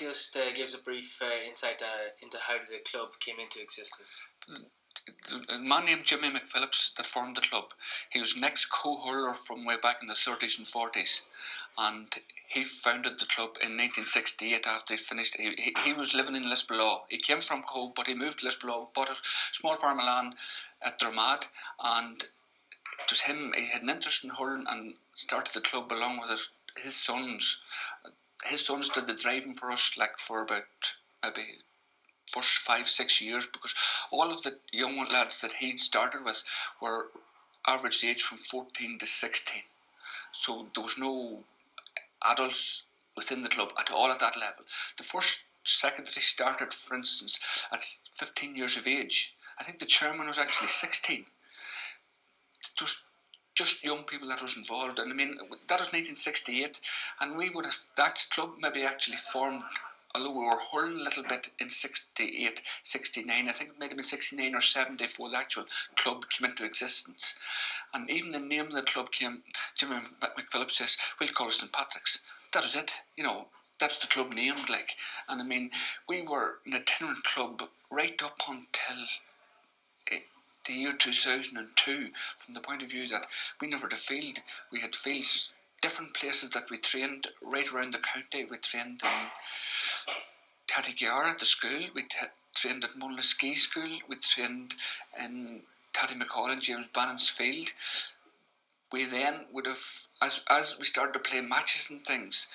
just give us a brief insight into how the club came into existence. A man named Jimmy McPhillips that formed the club. He was an ex-co-hurler from way back in the 30s and 40s, and he founded the club in 1968 after he finished. He was living in Lisbellaw. He came from Cove, but he moved to Lisbellaw, bought a small farm of land at Fermanagh, and it was him. He had an interest in hurling and started the club along with his sons. His sons did the driving for us, like for about maybe first 5-6 years, because all of the young lads that he'd started with were average age from 14 to 16. So there was no adults within the club at all at that level. The first secretary started, for instance, at 15 years of age. I think the chairman was actually 16. It was just young people that was involved, and I mean that was 1968, and we would have that club maybe actually formed. Although we were hurling a little bit in 68, 69, I think it might have been 69 or 70 before the actual club came into existence. And even the name of the club came, Jimmy McPhillips says, we'll call it St. Patrick's. That was it, that's the club named, like. And I mean, we were an itinerant club right up until the year 2002, from the point of view that we never had a field. We had fields, different places that we trained right around the county. We trained in Tattygar at the school, we trained at Mulla Ski School, we trained in Tatty McCall and James Bannon's field. We then would have, as we started to play matches and things,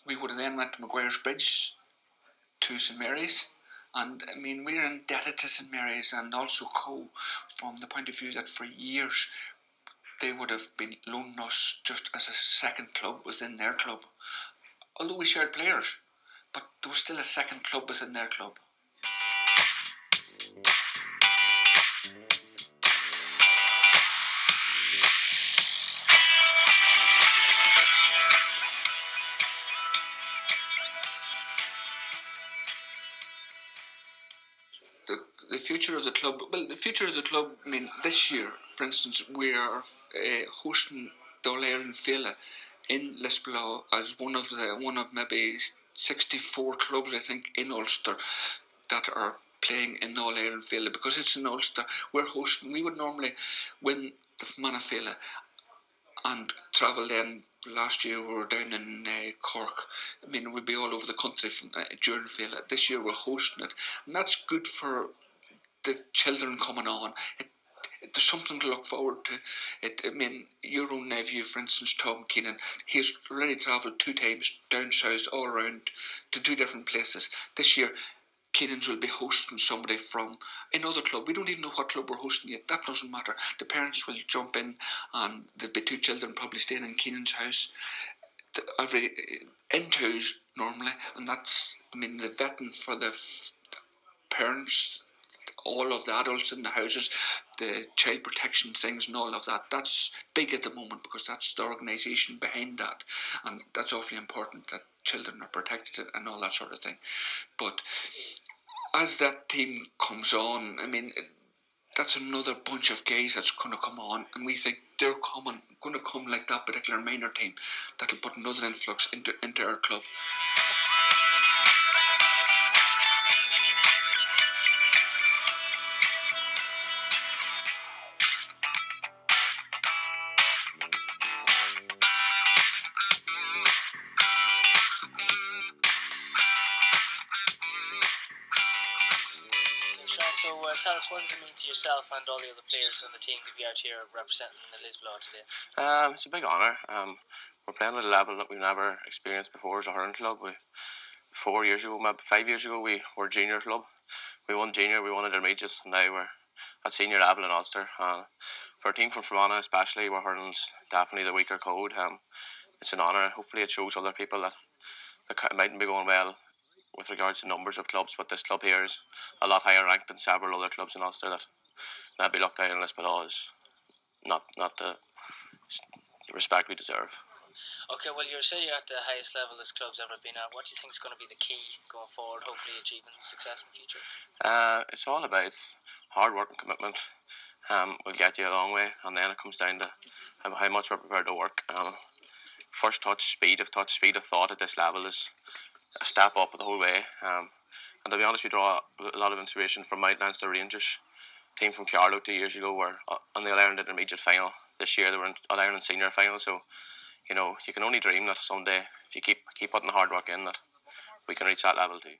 we would have then went to Maguire's Bridge, to St Mary's, and I mean we were indebted to St Mary's and also Co from the point of view that for years they would have been loaning us just as a second club within their club. Although we shared players, but there was still a second club within their club. The future of the club, I mean, this year, for instance, we are hosting the All-Ireland Féile in Lisbellaw as one of maybe 64 clubs, I think, in Ulster that are playing in the All-Ireland Féile. Because it's in Ulster, we're hosting. We would normally win the Fermanagh Féile and travel then. Last year we were down in Cork. I mean, we'd be all over the country during Féile. This year we're hosting it, and that's good for the children coming on. There's something to look forward to. I mean, your own nephew, for instance, Tom Keenan, he's already travelled 2 times down south all around to 2 different places. This year, Keenan's will be hosting somebody from another club. We don't even know what club we're hosting yet. That doesn't matter. The parents will jump in and there'll be 2 children probably staying in Keenan's house. In twos normally, and that's, I mean, the vetting for the parents, all of the adults in the houses, the child protection things and all of that, that's big at the moment because that's the organisation behind that, and that's awfully important that children are protected and all that sort of thing. But as that team comes on, I mean, that's another bunch of guys that's going to come on, and we think they're going to come like that particular minor team that'll put another influx into our club. So tell us, what does it mean to yourself and all the other players on the team to be out here representing the Lisbellaw today? It's a big honour. We're playing at a level that we've never experienced before as a hurling club. 4 years ago, maybe 5 years ago, we were a junior club. We won junior, we won intermediate, and now we're at senior level in Ulster. For a team from Fermanagh especially, where hurling's definitely the weaker code, it's an honour. Hopefully it shows other people that it mightn't be going well with regards to numbers of clubs, but this club here is a lot higher ranked than several other clubs in Ulster that maybe looked down in Lisbellaw is not the respect we deserve. Okay, well, you're saying you're at the highest level this club's ever been at. What do you think is going to be the key going forward, hopefully achieving success in the future? It's all about hard work and commitment. Will get you a long way, and then it comes down to how much we're prepared to work. First touch, speed of thought at this level is a step up the whole way. And to be honest, we draw a lot of inspiration from my Leinster Rangers team from Carlow 2 years ago, were on the All-Ireland intermediate final. This year they were in All-Ireland senior final. So you can only dream that someday, if you keep putting the hard work in, that we can reach that level too.